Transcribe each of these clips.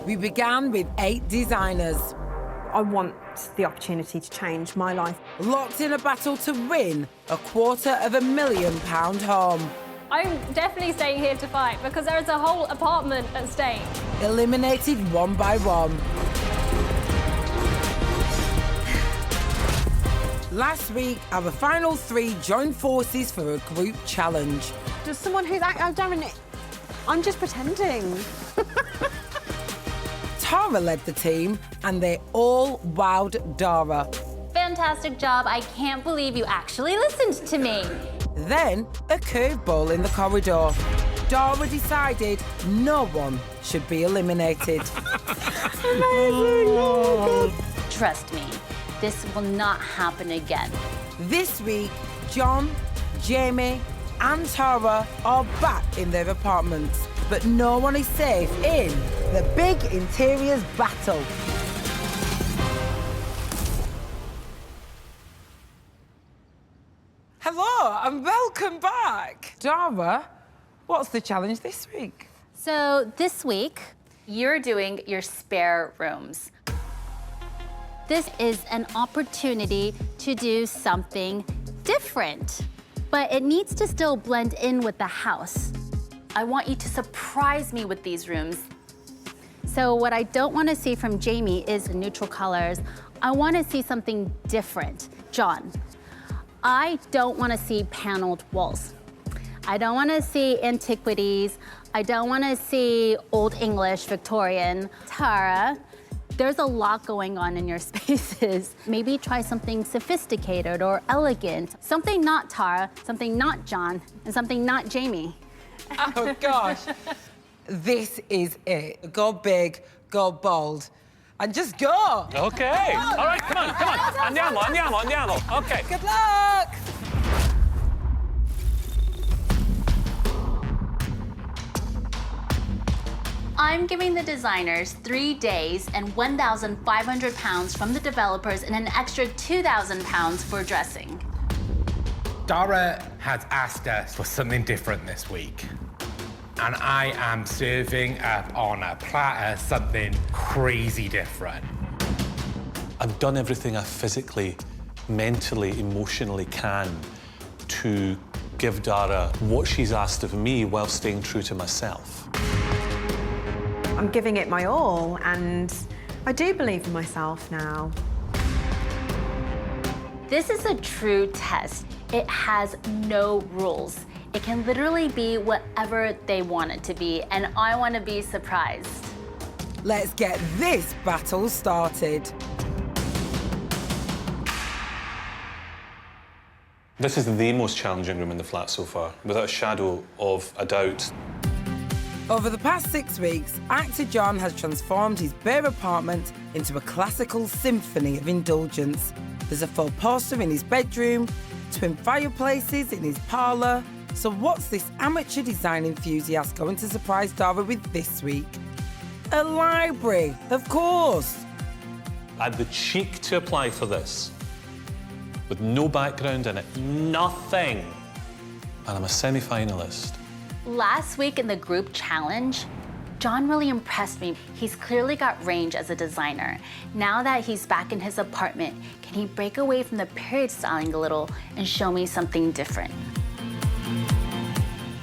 We began with 8 designers. I want the opportunity to change my life. Locked in a battle to win a £250,000 home. I'm definitely staying here to fight because there is a whole apartment at stake. Eliminated one by one. Last week, our final 3 joined forces for a group challenge. Does someone who's... Oh, Darren, I'm just pretending. Tara led the team, and they all wowed Dara. Fantastic job. I can't believe you actually listened to me. Then, a curveball in the corridor. Dara decided no one should be eliminated. Amazing! Oh, my God. Trust me, this will not happen again. This week, John, Jamie, and Tara are back in their apartments, but no one is safe in the big interiors battle. Hello and welcome back. Dara, what's the challenge this week? So this week, you're doing your spare rooms. This is an opportunity to do something different, but it needs to still blend in with the house. I want you to surprise me with these rooms. So what I don't want to see from Jamie is neutral colors. I want to see something different. John, I don't want to see paneled walls. I don't want to see antiquities. I don't want to see Old English, Victorian. Tara, there's a lot going on in your spaces. Maybe try something sophisticated or elegant. Something not Tara, something not John, and something not Jamie. Oh, gosh. This is it. Go big, go bold, and just go. Okay. All right, come on. Andiamo. Okay. Good luck. I'm giving the designers 3 days and £1,500 from the developers and an extra £2,000 for dressing. Dara has asked us for something different this week. And I am serving up on a platter something crazy different. I've done everything I physically, mentally, emotionally can to give Dara what she's asked of me while staying true to myself. I'm giving it my all, and I do believe in myself now. This is a true test. It has no rules. It can literally be whatever they want it to be, and I want to be surprised. Let's get this battle started. This is the most challenging room in the flat so far, without a shadow of a doubt. Over the past 6 weeks, actor John has transformed his bare apartment into a classical symphony of indulgence. There's a full poster in his bedroom, twin fireplaces in his parlour. So what's this amateur design enthusiast going to surprise Dara with this week? A library, of course. I had the cheek to apply for this, with no background in it, nothing. And I'm a semi-finalist. Last week in the group challenge, John really impressed me. He's clearly got range as a designer. Now that he's back in his apartment, can he break away from the period styling a little and show me something different?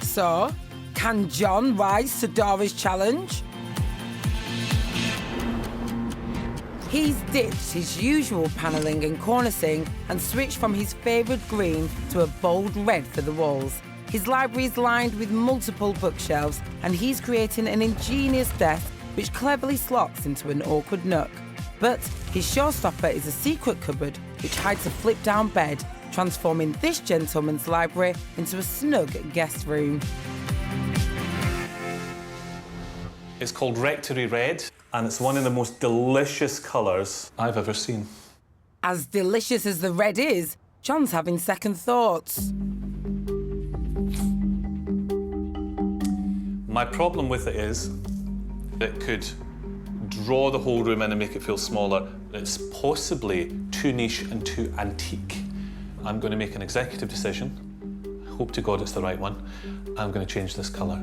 So, can John rise to Dara's challenge? He's ditched his usual panelling and cornicing and switched from his favourite green to a bold red for the walls. His library is lined with multiple bookshelves, and he's creating an ingenious desk which cleverly slots into an awkward nook. But his showstopper is a secret cupboard which hides a flip-down bed, transforming this gentleman's library into a snug guest room. It's called Rectory Red, and it's one of the most delicious colours I've ever seen. As delicious as the red is, John's having second thoughts. My problem with it is it could draw the whole room in and make it feel smaller. It's possibly too niche and too antique. I'm going to make an executive decision. I hope to God it's the right one. I'm going to change this colour.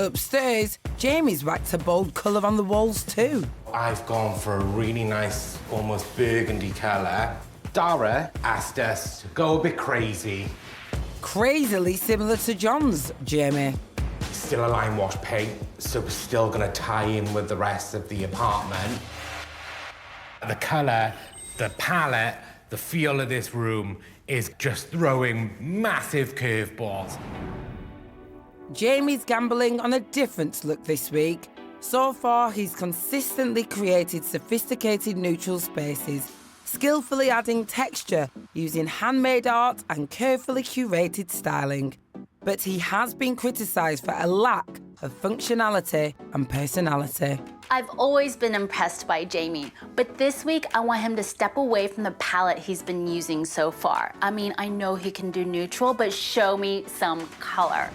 Upstairs, Jamie's whacked a bold colour on the walls too. I've gone for a really nice, almost burgundy colour. Dara asked us to go a bit crazy. Crazily similar to John's, Jamie. Still a lime wash paint, so we're still gonna tie in with the rest of the apartment. The colour, the palette, the feel of this room is just throwing massive curveballs. Jamie's gambling on a different look this week. So far, he's consistently created sophisticated neutral spaces, skillfully adding texture using handmade art and carefully curated styling. But he has been criticised for a lack of functionality and personality. I've always been impressed by Jamie, but this week I want him to step away from the palette he's been using so far. I mean, I know he can do neutral, but show me some color.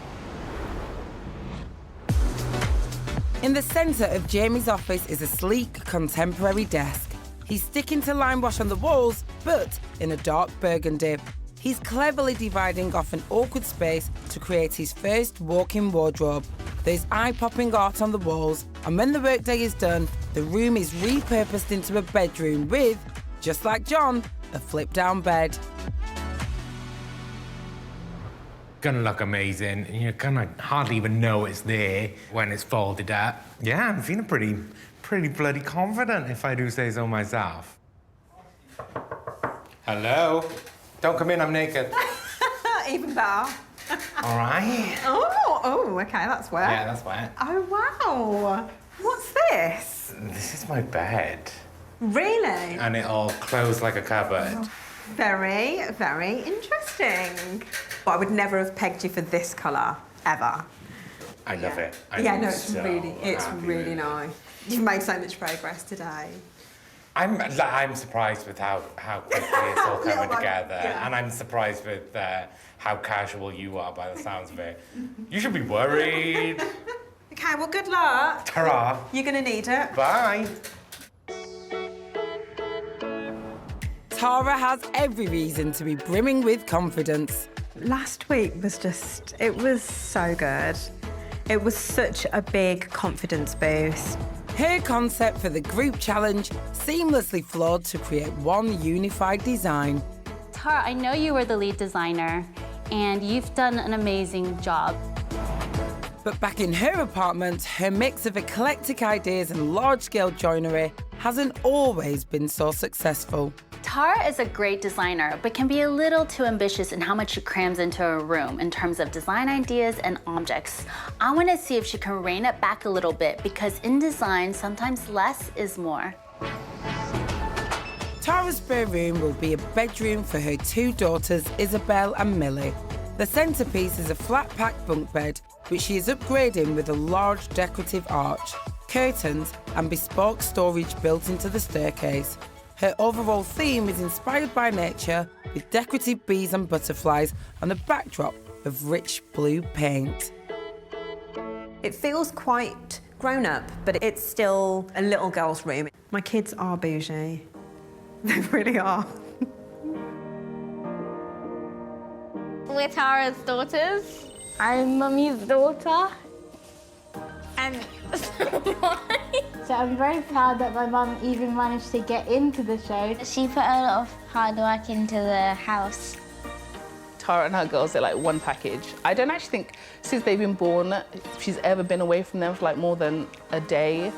In the centre of Jamie's office is a sleek, contemporary desk. He's sticking to lime wash on the walls, but in a dark burgundy. He's cleverly dividing off an awkward space to create his first walk-in wardrobe. There's eye-popping art on the walls, and when the workday is done, the room is repurposed into a bedroom with, just like John, a flip-down bed. Gonna look amazing. You're gonna hardly even know it's there when it's folded up. Yeah, I'm feeling pretty bloody confident, if I do say so myself. Hello? Don't come in, I'm naked. Even better. All right. Oh, okay, that's wet. Yeah, that's wet. Oh, wow. What's this? This is my bed. Really? And it'll close like a cupboard. Very, very interesting. But I would never have pegged you for this colour, ever. I love it. It's really nice. You've made so much progress today. I'm surprised with how quickly it's all coming together. Yeah. And I'm surprised with how casual you are by the sounds of it. You should be worried. Okay, well, good luck. Ta-ra. You're going to need it. Bye. Tara has every reason to be brimming with confidence. Last week was it was so good. It was such a big confidence boost. Her concept for the group challenge seamlessly flowed to create one unified design. Tara, I know you were the lead designer, and you've done an amazing job. But back in her apartment, her mix of eclectic ideas and large-scale joinery hasn't always been so successful. Tara is a great designer, but can be a little too ambitious in how much she crams into a room in terms of design ideas and objects. I want to see if she can rein it back a little bit, because in design, sometimes less is more. Tara's spare room will be a bedroom for her two daughters, Isabel and Millie. The centrepiece is a flat-pack bunk bed, which she is upgrading with a large decorative arch, curtains and bespoke storage built into the staircase. Her overall theme is inspired by nature, with decorative bees and butterflies on a backdrop of rich blue paint. It feels quite grown up, but it's still a little girl's room. My kids are bougie. They really are. We're Tara's daughters. I'm Mummy's daughter. And so I'm very proud that my mum even managed to get into the show. She put a lot of hard work into the house. Tara and her girls are like one package. I don't actually think since they've been born she's ever been away from them for like more than a day.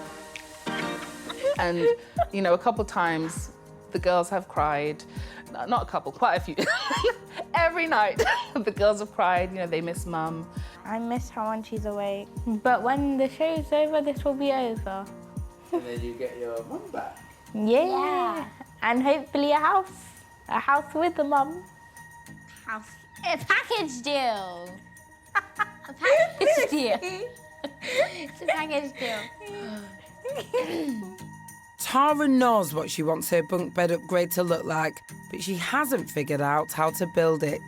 And, you know, a couple times the girls have cried. Not a couple, quite a few. Every night the girls have cried, you know, they miss Mum. I miss her when she's awake. But when the show's over, this will be over. And then you get your mum back. Yeah. And hopefully a house. A house with a mum. House. A package deal. A package deal. It's a package deal. Tara knows what she wants her bunk bed upgrade to look like, but she hasn't figured out how to build it.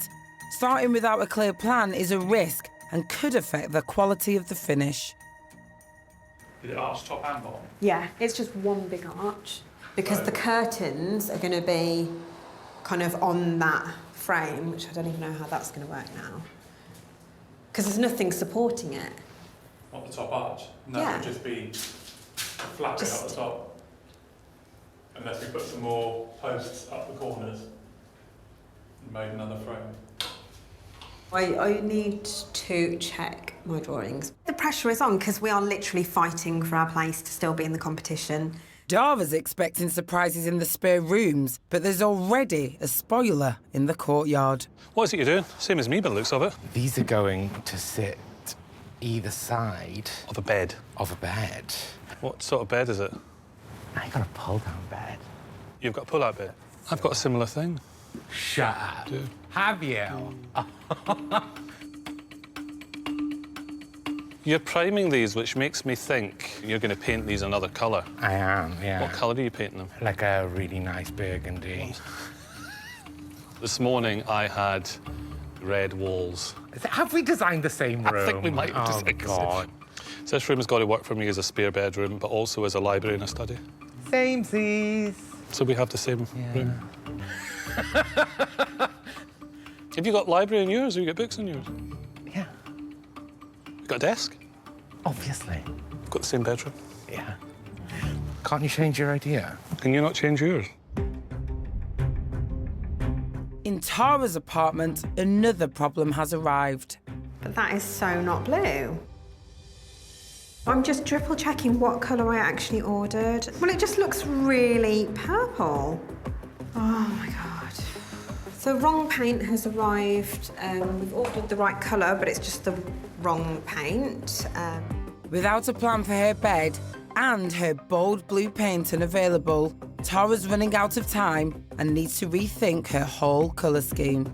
Starting without a clear plan is a risk and could affect the quality of the finish. Is it arch top and bottom? Yeah, it's just one big arch because the curtains are going to be kind of on that frame, which I don't even know how that's going to work now. Because there's nothing supporting it. Not the top arch. And that would just be flat bit up the top. Unless we put some more posts up the corners and made another frame. I need to check my drawings. The pressure is on because we are literally fighting for our place to still be in the competition. Dara's expecting surprises in the spare rooms, but there's already a spoiler in the courtyard. What is it you're doing? Same as me by the looks of it. These are going to sit either side Of a bed. of a bed. What sort of bed is it? I got a pull-down bed. You've got a pull-out bed. I've got a similar thing. Shut up. Dude. Have you? You're priming these, which makes me think you're going to paint these another colour. I am, yeah. What colour are you painting them? Like a really nice burgundy. This morning I had red walls. Have we designed the same room? I think we might have Oh, designed the same. God. So this room has got to work for me as a spare bedroom, but also as a library and a study. Samesies. So we have the same room. Have you got library in yours? Have you got books in yours? Yeah. You got a desk? Obviously. Got the same bedroom? Yeah. Can't you change your idea? Can you not change yours? In Tara's apartment, another problem has arrived. But that is so not blue. I'm just triple checking what colour I actually ordered. Well, it just looks really purple. Oh my God. So wrong paint has arrived. We've ordered the right colour, but it's just the wrong paint. Without a plan for her bed and her bold blue paint unavailable, Tara's running out of time and needs to rethink her whole colour scheme.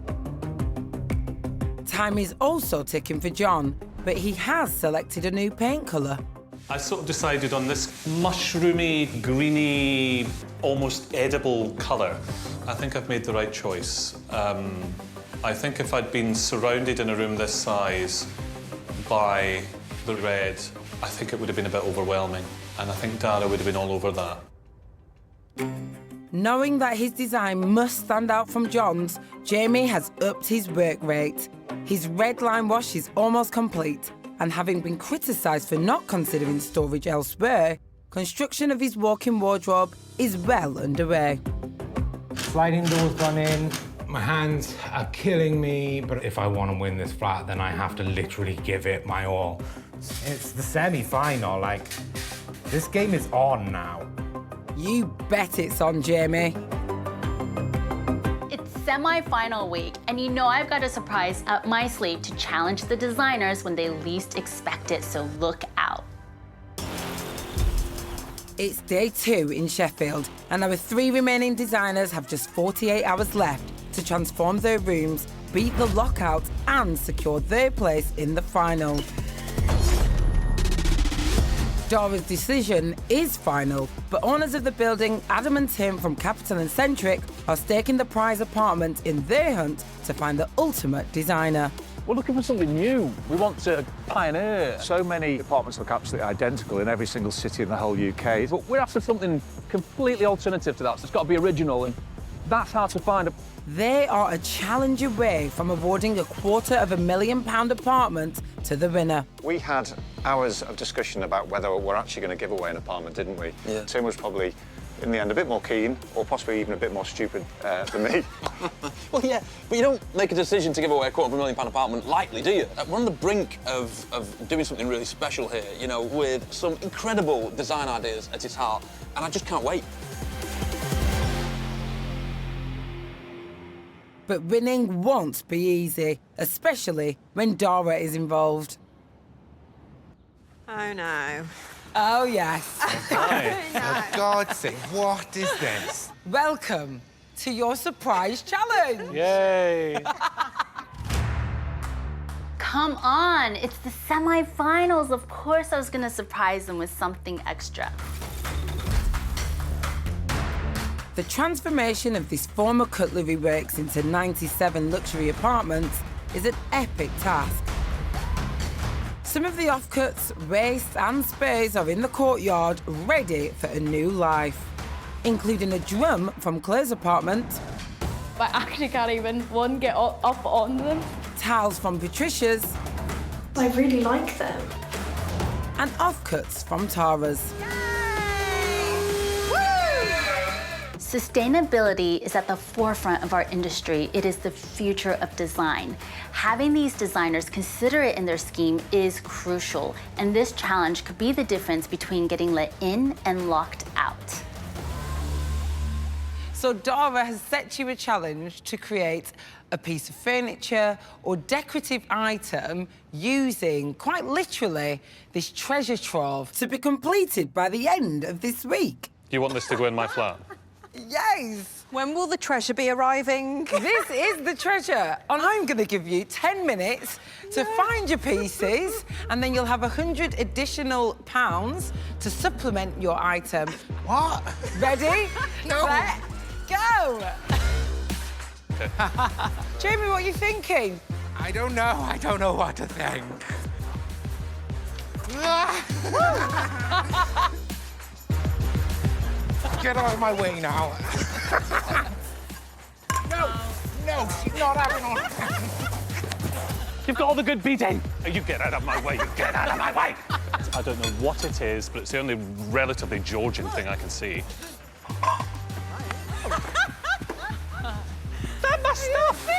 Time is also ticking for John, but he has selected a new paint colour. I sort of decided on this mushroomy, greeny, almost edible colour. I think I've made the right choice. I think if I'd been surrounded in a room this size by the red, I think it would have been a bit overwhelming. And I think Dara would have been all over that. Knowing that his design must stand out from John's, Jamie has upped his work rate. His red line wash is almost complete, and having been criticised for not considering storage elsewhere, construction of his walk-in wardrobe is well underway. Sliding doors gone in. My hands are killing me, but if I want to win this flat, then I have to literally give it my all. It's the semi-final, like, this game is on now. You bet it's on, Jamie. It's semi-final week, and you know I've got a surprise up my sleeve to challenge the designers when they least expect it, so look out. It's day 2 in Sheffield, and our 3 remaining designers have just 48 hours left to transform their rooms, beat the lockout, and secure their place in the final. Dara's decision is final, but owners of the building, Adam and Tim from Capital and Centric, are staking the prize apartment in their hunt to find the ultimate designer. We're looking for something new. We want to pioneer. So many apartments look absolutely identical in every single city in the whole UK. But we're after something completely alternative to that. So it's got to be original, and that's how to find a... They are a challenge away from awarding a £250,000 apartment to the winner. We had hours of discussion about whether we're actually going to give away an apartment, didn't we? Yeah. Tim was probably, in the end, a bit more keen, or possibly even a bit more stupid than me. Well, yeah, but you don't make a decision to give away a £250,000 apartment lightly, do you? We're on the brink of doing something really special here, you know, with some incredible design ideas at its heart, and I just can't wait. But winning won't be easy, especially when Dara is involved. Oh, no. Oh, yes. For God's sake, what is this? Welcome to your surprise challenge. Yay! Come on, it's the semi-finals. Of course I was gonna surprise them with something extra. The transformation of this former cutlery works into 97 luxury apartments is an epic task. Some of the offcuts, wastes and spares are in the courtyard ready for a new life, including a drum from Claire's apartment. I actually can't even, get up on them. Tiles from Patricia's. I really like them. and offcuts from Tara's. Sustainability is at the forefront of our industry. It is the future of design. Having these designers consider it in their scheme is crucial, and this challenge could be the difference between getting let in and locked out. So Dara has set you a challenge to create a piece of furniture or decorative item using, quite literally, this treasure trove to be completed by the end of this week. Do you want this to go in my flat? Yes! When will the treasure be arriving? This is the treasure. And I'm going to give you 10 minutes to find your pieces, and then you'll have 100 additional pounds to supplement your item. What? Ready? No. Set, go! Okay. Jamie, what are you thinking? I don't know. I don't know what to think. Get out of my way now. No, she's not having on. You've got all the good beating. You get out of my way, you get out of my way. I don't know what it is, but it's the only relatively Georgian thing I can see. That my stuff.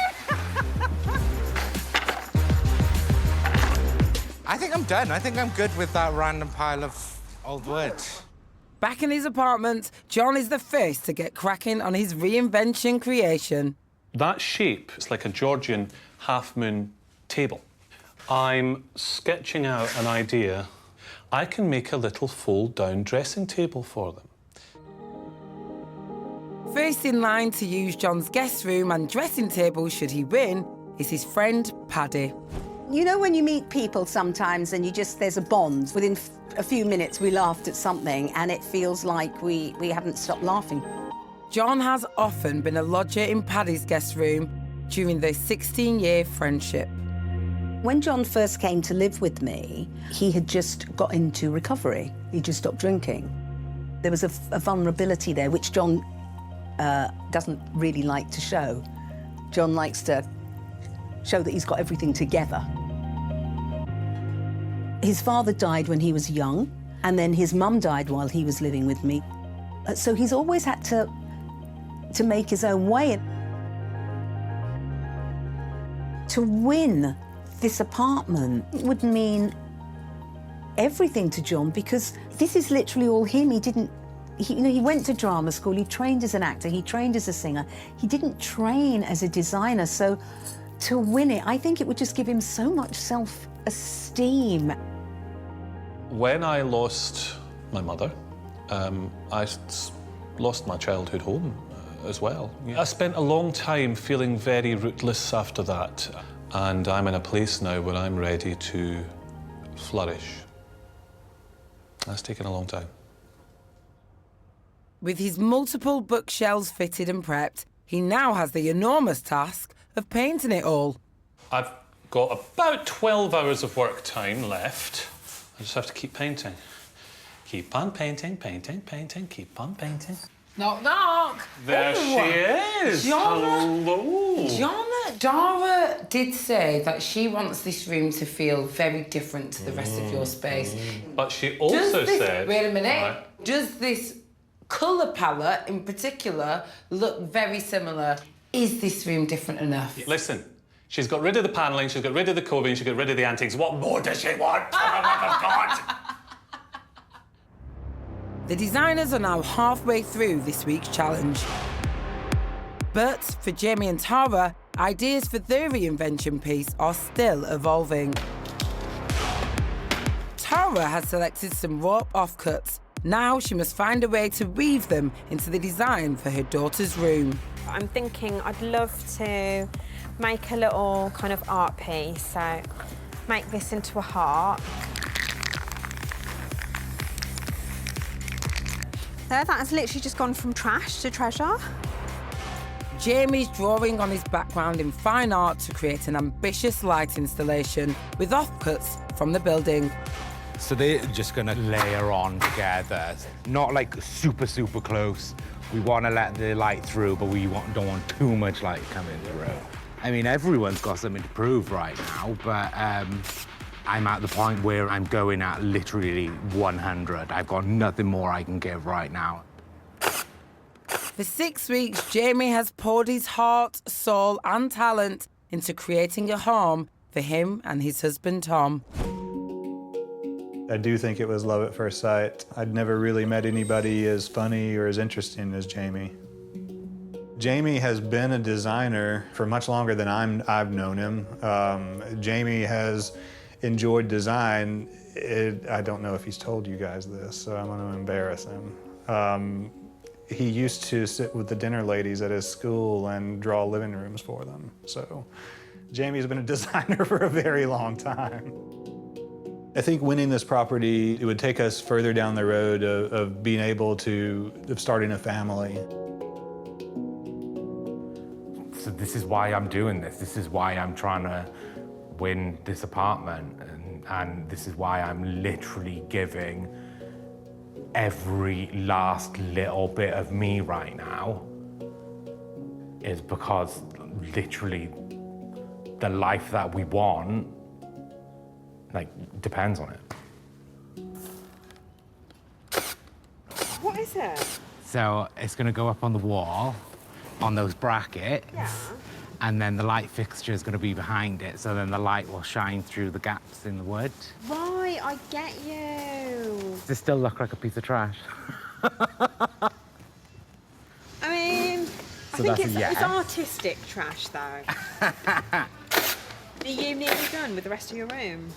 I think I'm done. I think I'm good with that random pile of old wood. Back in his apartment, John is the first to get cracking on his reinvention creation. That shape, it's like a Georgian half-moon table. I'm sketching out an idea. I can make a little fold-down dressing table for them. First in line to use John's guest room and dressing table should he win is his friend Paddy. You know when you meet people sometimes and there's a bond. Within a few minutes we laughed at something and it feels like we haven't stopped laughing. John has often been a lodger in Paddy's guest room during their 16-year friendship. When John first came to live with me, he had just got into recovery. He just stopped drinking. There was a vulnerability there which John doesn't really like to show. John likes to show that he's got everything together. His father died when he was young, and then his mum died while he was living with me. So he's always had to make his own way. To win this apartment would mean everything to John, because this is literally all him. He went to drama school, he trained as an actor, he trained as a singer. He didn't train as a designer, so to win it, I think it would just give him so much self-esteem. When I lost my mother, I lost my childhood home as well. I spent a long time feeling very rootless after that, and I'm in a place now where I'm ready to flourish. That's taken a long time. With his multiple bookshelves fitted and prepped, he now has the enormous task of painting it all. I've got about 12 hours of work time left. I just have to keep painting. Keep on painting, painting, painting, keep on painting. Knock, knock. There she is. Hello. Dara did say that she wants this room to feel very different to the rest of your space. But she also said... Wait a minute. Right. Does this colour palette in particular look very similar? Is this room different enough? Listen, she's got rid of the panelling, she's got rid of the coving, she's got rid of the antiques. What more does she want? For the love of God! The designers are now halfway through this week's challenge. But for Jamie and Tara, ideas for their reinvention piece are still evolving. Tara has selected some rope offcuts. Now she must find a way to weave them into the design for her daughter's room. I'm thinking I'd love to make a little kind of art piece, so make this into a heart. There, that has literally just gone from trash to treasure. Jamie's drawing on his background in fine art to create an ambitious light installation with offcuts from the building. So they're just gonna layer on together, not like super, super close. We want to let the light through, but we don't want too much light coming through. I mean, everyone's got something to prove right now, but I'm at the point where I'm going at literally 100. I've got nothing more I can give right now. For 6 weeks, Jamie has poured his heart, soul and talent into creating a home for him and his husband, Tom. I do think it was love at first sight. I'd never really met anybody as funny or as interesting as Jamie. Jamie has been a designer for much longer than I've known him. Jamie has enjoyed design. I don't know if he's told you guys this, so I'm going to embarrass him. He used to sit with the dinner ladies at his school and draw living rooms for them. So Jamie's been a designer for a very long time. I think winning this property, it would take us further down the road of being able of starting a family. So this is why I'm doing this. This is why I'm trying to win this apartment. And this is why I'm literally giving every last little bit of me right now, is because literally the life that we want, like, depends on it. What is it? So it's gonna go up on the wall, on those brackets, and then the light fixture is gonna be behind it, so then the light will shine through the gaps in the wood. Right, I get you. Does it still look like a piece of trash? I mean, I think it's artistic trash, though. Are you nearly done with the rest of your room?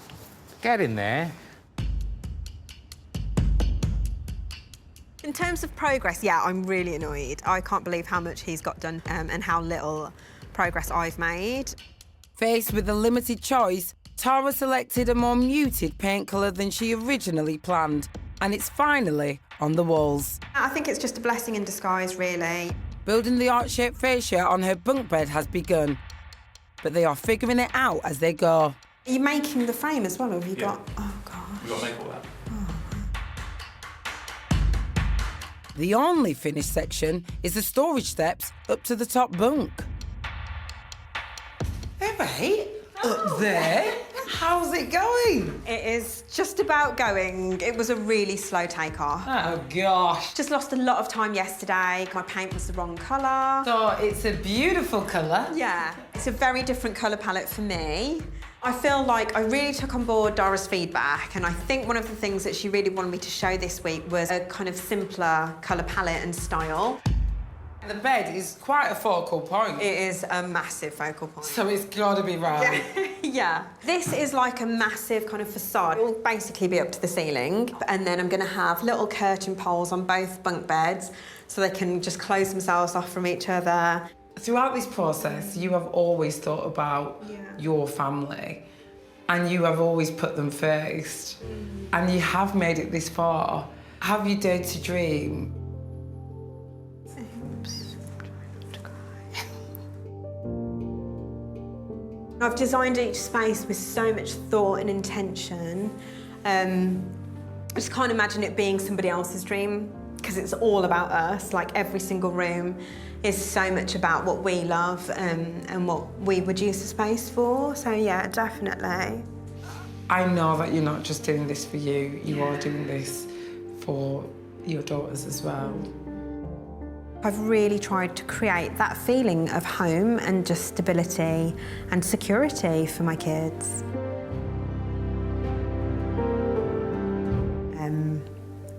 Get in there. In terms of progress, yeah, I'm really annoyed. I can't believe how much he's got done and how little progress I've made. Faced with a limited choice, Tara selected a more muted paint colour than she originally planned, and it's finally on the walls. I think it's just a blessing in disguise, really. Building the art-shaped fascia on her bunk bed has begun, but they are figuring it out as they go. Are you making the frame as well, or have you got... Oh, God. We've got to make all that. The only finished section is the storage steps up to the top bunk. Hey, mate, up there? How's it going? It is just about going. It was a really slow takeoff. Oh, gosh. Just lost a lot of time yesterday. My paint was the wrong colour. So it's a beautiful colour. Yeah, it's a very different colour palette for me. I feel like I really took on board Dora's feedback, and I think one of the things that she really wanted me to show this week was a kind of simpler colour palette and style. The bed is quite a focal point. It is a massive focal point. So it's got to be right. Yeah. This is like a massive kind of facade. It will basically be up to the ceiling, and then I'm going to have little curtain poles on both bunk beds so they can just close themselves off from each other. Throughout this process, you have always thought about your family, and you have always put them first, and you have made it this far. Have you dared to dream? I've designed each space with so much thought and intention. I just can't imagine it being somebody else's dream, because it's all about us. Like, every single room is so much about what we love and what we would use the space for. So yeah, definitely. I know that you're not just doing this for you, you are doing this for your daughters as well. I've really tried to create that feeling of home and just stability and security for my kids.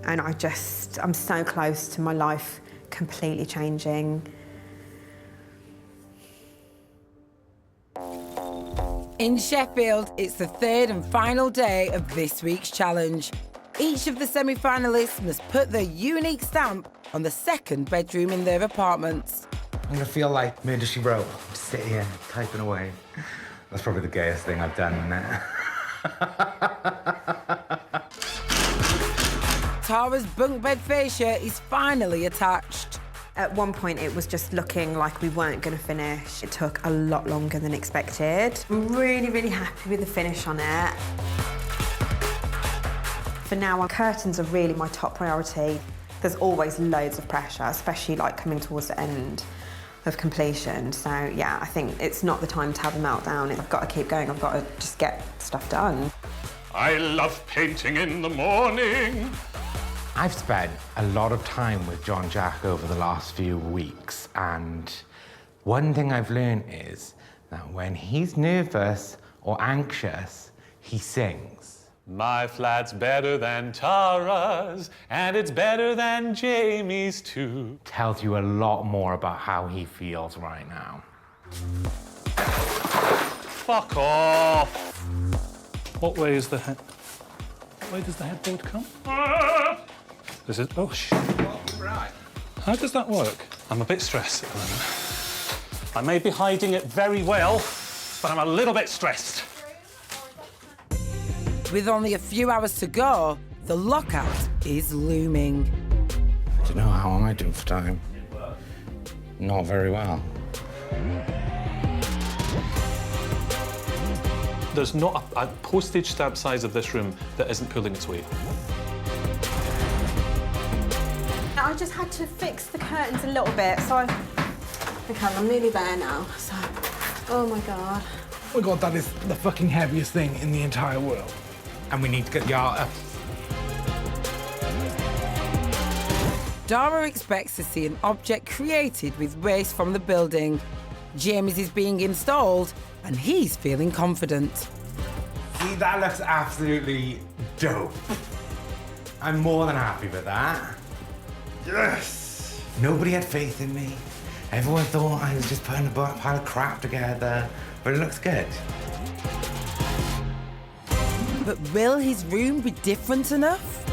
And I'm so close to my life completely changing. In Sheffield, it's the third and final day of this week's challenge. Each of the semi-finalists must put their unique stamp on the second bedroom in their apartments. I'm gonna feel like Murder, She Wrote. Just sit here, typing away. That's probably the gayest thing I've done, isn't it? Tara's bunk bed fascia is finally attached. At one point, it was just looking like we weren't going to finish. It took a lot longer than expected. I'm really, really happy with the finish on it. For now, our curtains are really my top priority. There's always loads of pressure, especially like coming towards the end of completion. So yeah, I think it's not the time to have a meltdown. I've got to keep going. I've got to just get stuff done. I love painting in the morning. I've spent a lot of time with John Jack over the last few weeks, and one thing I've learned is that when he's nervous or anxious, he sings. My flat's better than Tara's, and it's better than Jamie's too. Tells you a lot more about how he feels right now. Fuck off. What way is the head? What way does the headboard come? This is, oh shit. Right. How does that work? I'm a bit stressed at the moment. I may be hiding it very well, but I'm a little bit stressed. With only a few hours to go, the lockout is looming. I don't know, how am I doing for time? Not very well. There's not a postage stamp size of this room that isn't pulling its weight. I just had to fix the curtains a little bit, so I'm nearly there now, so... Oh, my God. Oh my God, that is the fucking heaviest thing in the entire world. And we need to get the art up. Dara expects to see an object created with waste from the building. Jamie's is being installed, and he's feeling confident. See, that looks absolutely dope. I'm more than happy with that. Yes! Nobody had faith in me. Everyone thought I was just putting a pile of crap together, but it looks good. But will his room be different enough?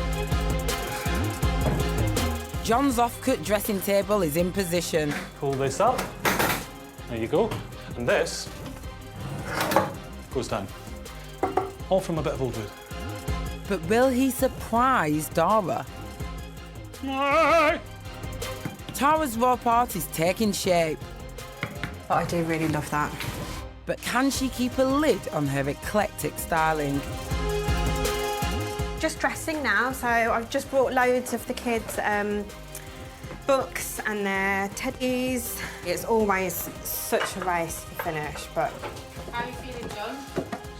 John's off-cut dressing table is in position. Pull this up. There you go. And this goes down. All from a bit of old wood. But will he surprise Dara? Tara's rope art is taking shape. But I do really love that. But can she keep a lid on her eclectic styling? Just dressing now, so I've just brought loads of the kids' books and their teddies. It's always such a race to finish, but... How are you feeling,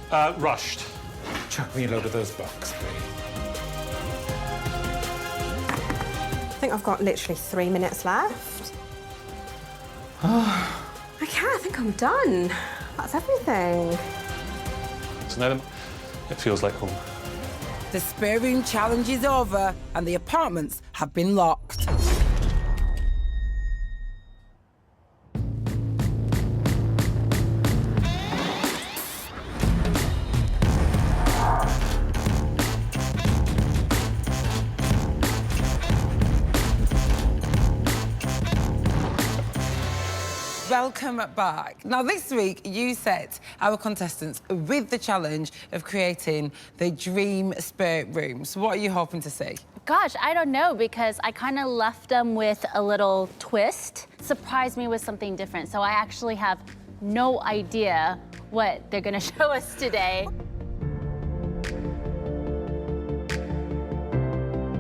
John? Rushed. Chuck me a load of those books, please. I think I've got literally 3 minutes left. Okay, I think I'm done. That's everything. So now it feels like home. The spare room challenge is over and the apartments have been locked. Welcome back. Now this week you set our contestants with the challenge of creating the dream spare rooms. What are you hoping to see? Gosh, I don't know, because I kind of left them with a little twist. Surprised me with something different. So I actually have no idea what they're gonna show us today.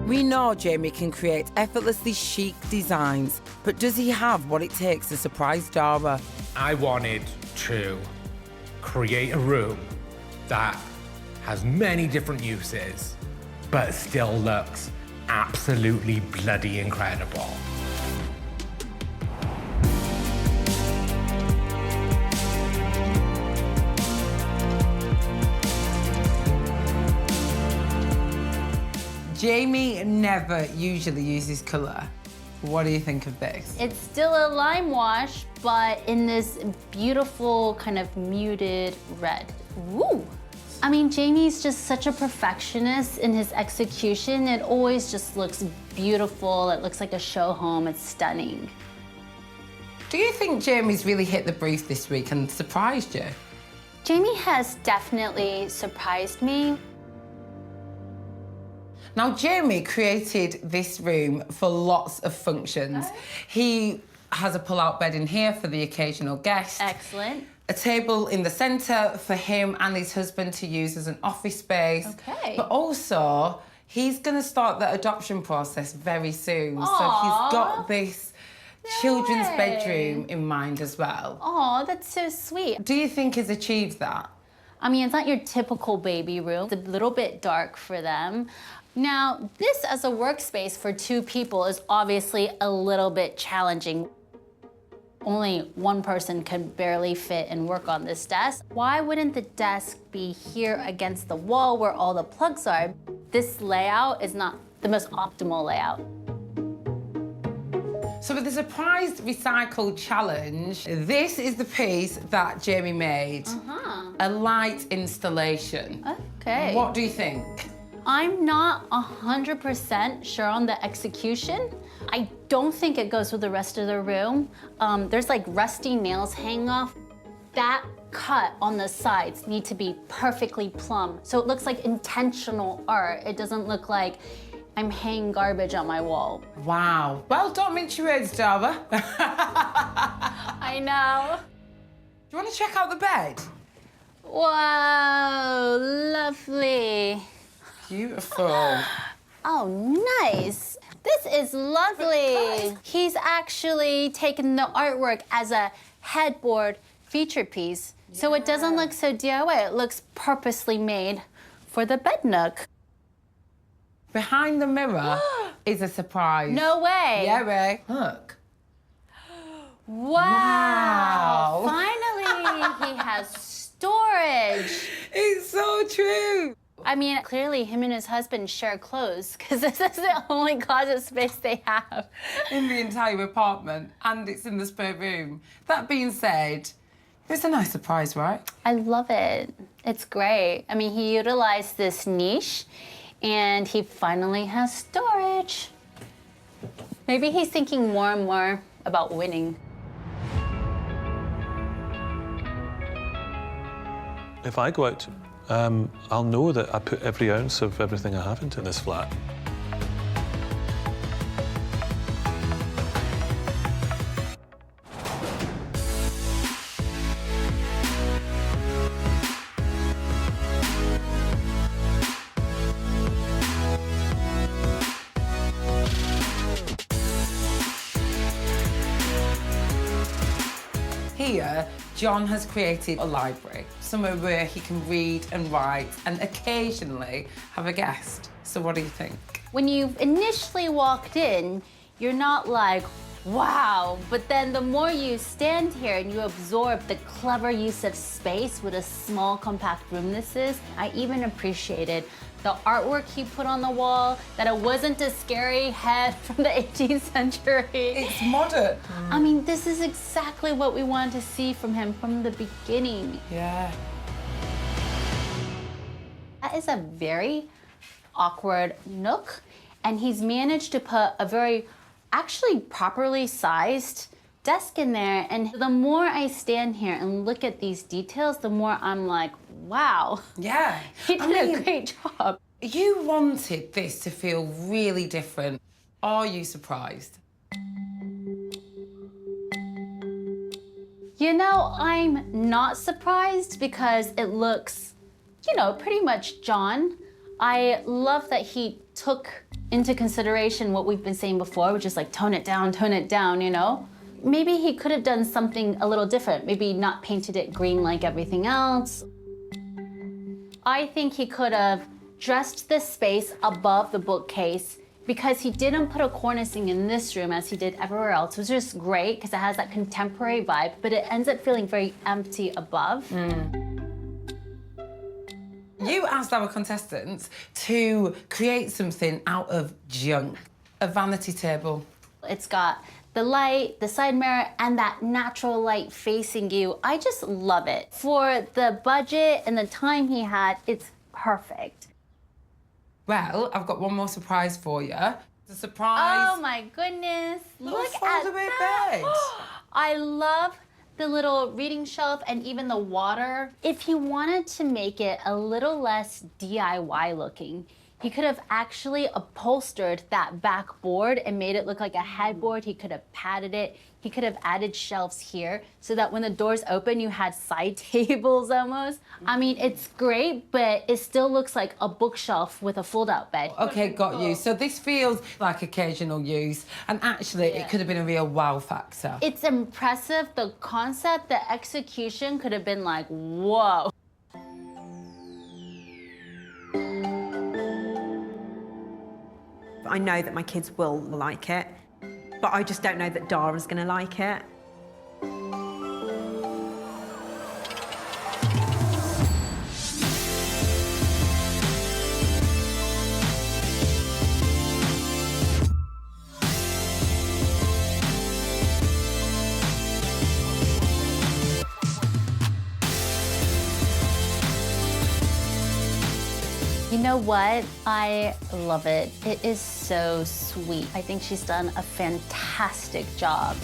We know Jamie can create effortlessly chic designs, but does he have what it takes to surprise Dara? I wanted to create a room that has many different uses, but still looks absolutely bloody incredible. Jamie never usually uses colour. What do you think of this? It's still a lime wash, but in this beautiful kind of muted red. Woo! I mean, Jamie's just such a perfectionist in his execution. It always just looks beautiful. It looks like a show home. It's stunning. Do you think Jamie's really hit the brief this week and surprised you? Jamie has definitely surprised me. Now, Jamie created this room for lots of functions. He has a pull-out bed in here for the occasional guest. Excellent. A table in the centre for him and his husband to use as an office space. Okay. But also, he's going to start the adoption process very soon. Aww. So he's got this children's way. bedroom in mind as well. Oh, that's so sweet. Do you think he's achieved that? I mean, it's not your typical baby room. It's a little bit dark for them. Now, this as a workspace for 2 people is obviously a little bit challenging. Only one person can barely fit and work on this desk. Why wouldn't the desk be here against the wall where all the plugs are? This layout is not the most optimal layout. So with the surprise recycle challenge, this is the piece that Jamie made. A light installation. Okay. What do you think? I'm not 100% sure on the execution. I don't think it goes with the rest of the room. There's like rusty nails hanging off. That cut on the sides need to be perfectly plumb. So it looks like intentional art. It doesn't look like I'm hanging garbage on my wall. Wow. Well, don't mince your words, Dara. I know. Do you want to check out the bed? Wow, lovely. Beautiful. Oh, nice. This is lovely. He's actually taken the artwork as a headboard feature piece. So it doesn't look so DIY. It looks purposely made for the bed nook. Behind the mirror is a surprise. No way. Yeah, Ray. Look. Wow. Finally, he has storage. It's so true. I mean, clearly him and his husband share clothes because this is the only closet space they have. In the entire apartment, and it's in the spare room. That being said, it's a nice surprise, right? I love it. It's great. I mean, he utilized this niche and he finally has storage. Maybe he's thinking more and more about winning. If I go out, I'll know that I put every ounce of everything I have into this flat. Here, John has created a library, somewhere where he can read and write and occasionally have a guest. So what do you think? When you initially walked in, you're not like, wow, but then the more you stand here and you absorb the clever use of space with a small, compact room this is, I even appreciated the artwork he put on the wall, that it wasn't a scary head from the 18th century. It's modern. I mean, this is exactly what we wanted to see from him from the beginning. Yeah. That is a very awkward nook, and he's managed to put a very actually properly sized desk in there. And the more I stand here and look at these details, the more I'm like, wow. Yeah. He did a great job. You wanted this to feel really different. Are you surprised? You know, I'm not surprised because it looks, you know, pretty much John. I love that he took into consideration what we've been saying before, which is like tone it down, you know? Maybe he could have done something a little different. Maybe not painted it green like everything else. I think he could have dressed this space above the bookcase because he didn't put a cornicing in this room as he did everywhere else, which is great because it has that contemporary vibe, but it ends up feeling very empty above. You asked our contestants to create something out of junk, a vanity table. It's got the light, the side mirror, and that natural light facing you. I just love it. For the budget and the time he had, it's perfect. Well, I've got one more surprise for you. It's a surprise. Oh my goodness. Look at fold-away that. bed. I love the little reading shelf and even the water. If you wanted to make it a little less DIY looking, he could have actually upholstered that back board and made it look like a headboard. He could have padded it. He could have added shelves here so that when the doors open, you had side tables almost. I mean, it's great, but it still looks like a bookshelf with a fold-out bed. Okay, got you. So this feels like occasional use, and actually it could have been a real wow factor. It's impressive. The concept, the execution could have been like, whoa. I know that my kids will like it, but I just don't know that Dara's going to like it. You know what? I love it. It is so sweet. I think she's done a fantastic job.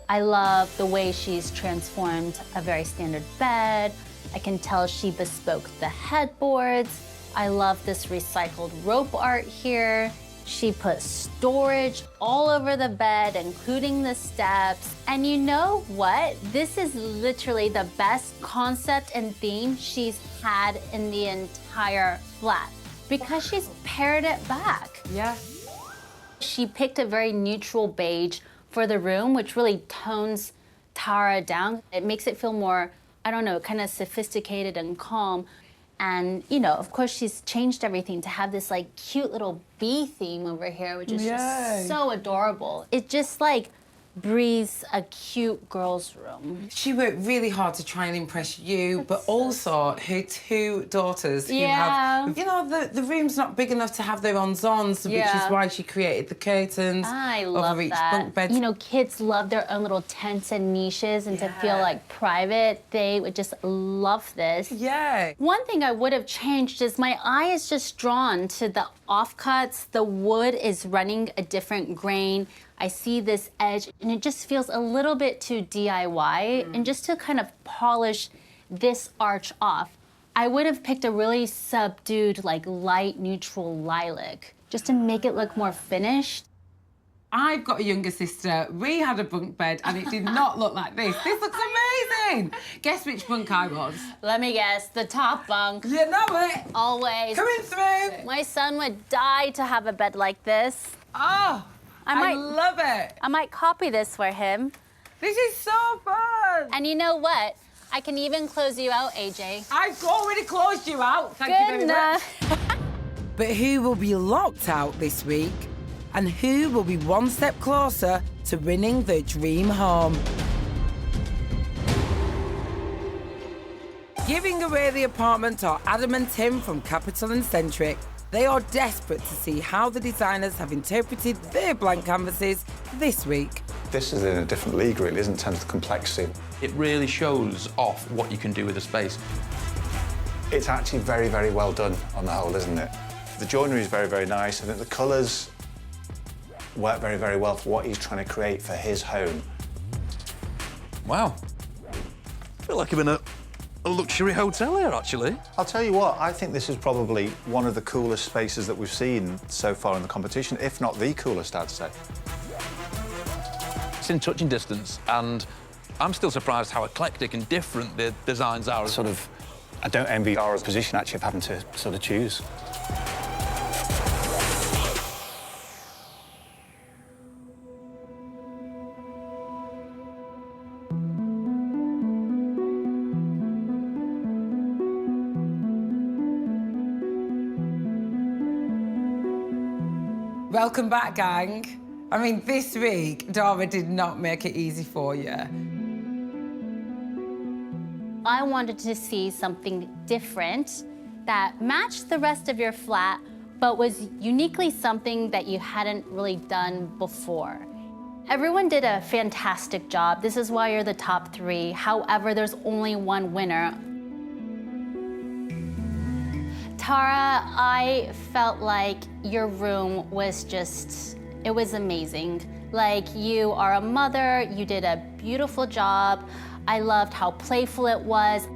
I love the way she's transformed a very standard bed. I can tell she bespoke the headboards. I love this recycled rope art here. She put storage all over the bed, including the steps. And you know what? This is literally the best concept and theme she's had in the entire flat because she's pared it back. Yeah. She picked a very neutral beige for the room, which really tones Tara down. It makes it feel more, I don't know, kind of sophisticated and calm. And, you know, of course, she's changed everything to have this, like, cute little bee theme over here, which is just so adorable. It just, like, breathes a cute girl's room. She worked really hard to try and impress you, but also her two daughters who have, you know, the room's not big enough to have their own zones, which is why she created the curtains over each bunk bed. You know, kids love their own little tents and niches, and to feel like private, they would just love this. Yeah. One thing I would have changed is my eye is just drawn to the offcuts. The wood is running a different grain. I see this edge, and it just feels a little bit too DIY. And just to kind of polish this arch off, I would have picked a really subdued, like light neutral lilac, just to make it look more finished. I've got a younger sister. We had a bunk bed, and it did not look like this. This looks amazing. Guess which bunk I was? Let me guess, the top bunk. You know it. Always. Coming through. My son would die to have a bed like this. Oh, I love it. I might copy this for him. This is so fun. And you know what? I can even close you out, AJ. I've already closed you out. Thank you very much. But who will be locked out this week? And who will be one step closer to winning their dream home? Giving away the apartment are Adam and Tim from Capital and Centric. They are desperate to see how the designers have interpreted their blank canvases this week. This is in a different league, really, isn't it, in terms of complexity? It really shows off what you can do with a space. It's actually very, very well done on the whole, isn't it? The joinery is very, very nice. I think the colours work very, very well for what he's trying to create for his home. Wow. I feel like I'm in a luxury hotel here, actually. I'll tell you what, I think this is probably one of the coolest spaces that we've seen so far in the competition, if not the coolest, I'd say. It's in touching distance, and I'm still surprised how eclectic and different the designs are. I don't envy Dara's position, actually, of having to sort of choose. Welcome back, gang. I mean, this week, Dara did not make it easy for you. I wanted to see something different that matched the rest of your flat, but was uniquely something that you hadn't really done before. Everyone did a fantastic job. This is why you're the top 3. However, there's only one winner. Tara, I felt like your room was just, it was amazing. Like, you are a mother, you did a beautiful job. I loved how playful it was.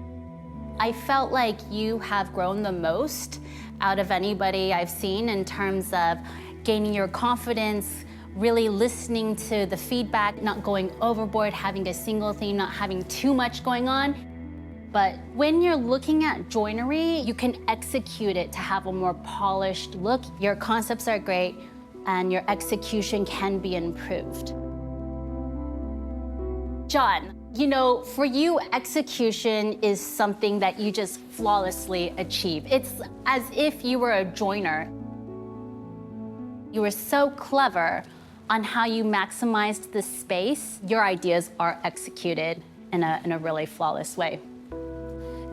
I felt like you have grown the most out of anybody I've seen in terms of gaining your confidence, really listening to the feedback, not going overboard, having a single theme, not having too much going on. But when you're looking at joinery, you can execute it to have a more polished look. Your concepts are great, and your execution can be improved. John, you know, for you, execution is something that you just flawlessly achieve. It's as if you were a joiner. You were so clever on how you maximized the space. Your ideas are executed in a really flawless way.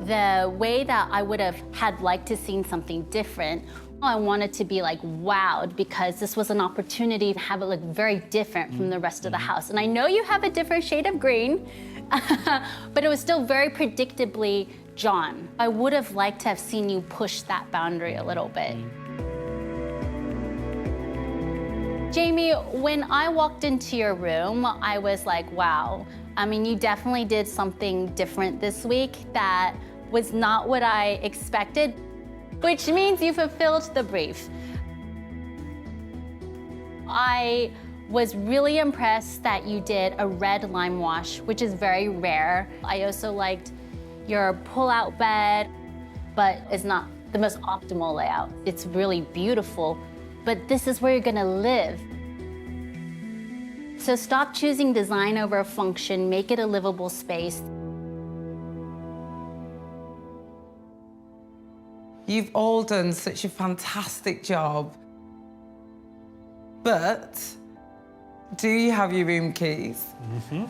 The way that I would have liked to seen something different, I wanted to be like wowed because this was an opportunity to have it look very different from the rest of the house. And I know you have a different shade of green, but it was still very predictably John. I would have liked to have seen you push that boundary a little bit. Jamie, when I walked into your room, I was like, wow. I mean, you definitely did something different this week that was not what I expected, which means you fulfilled the brief. I was really impressed that you did a red lime wash, which is very rare. I also liked your pull-out bed, but it's not the most optimal layout. It's really beautiful, but this is where you're gonna live. So stop choosing design over function, make it a livable space. You've all done such a fantastic job. But do you have your room keys? Mm-hmm.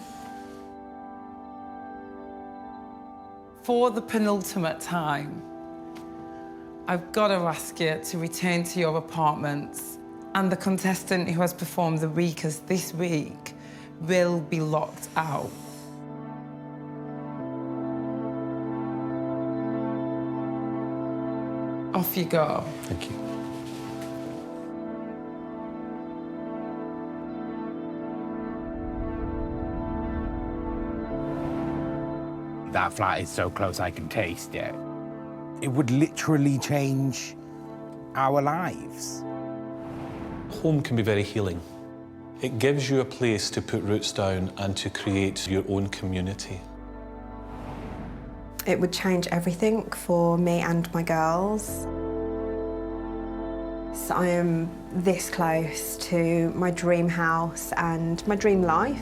For the penultimate time, I've got to ask you to return to your apartments, and the contestant who has performed the weakest this week will be locked out. Off you go. Thank you. That flat is so close I can taste it. It would literally change our lives. Home can be very healing. It gives you a place to put roots down and to create your own community. It would change everything for me and my girls. So I am this close to my dream house and my dream life.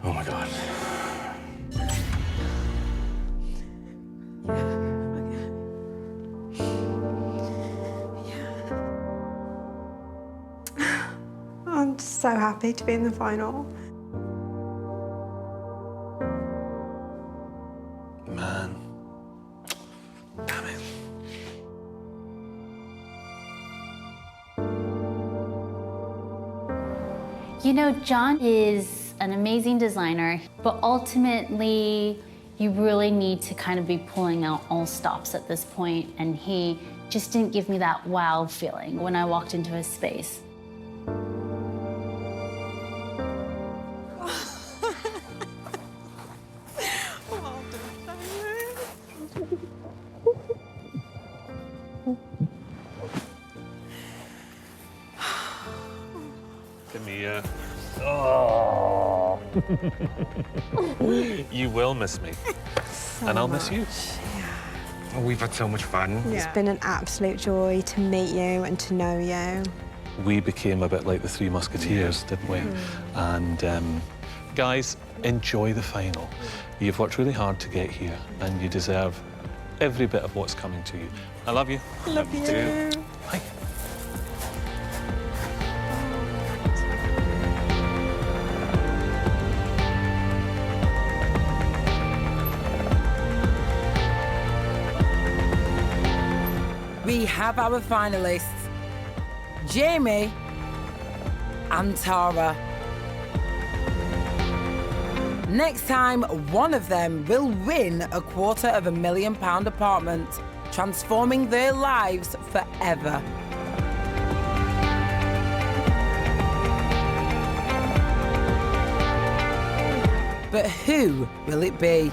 Oh my God. I'm just so happy to be in the final. Man. Damn it. You know, John is an amazing designer, but ultimately, you really need to kind of be pulling out all stops at this point, and he just didn't give me that wow feeling when I walked into his space. Give me Oh. You will miss me. And I'll miss you. Oh, we've had so much fun. It's been an absolute joy to meet you and to know you. We became a bit like the Three Musketeers, didn't we? And guys, enjoy the final. You've worked really hard to get here, and you deserve every bit of what's coming to you. I love you. Love you. Too. Bye. have our finalists, Jamie and Tara. Next time, one of them will win a £250,000 apartment, transforming their lives forever. But who will it be?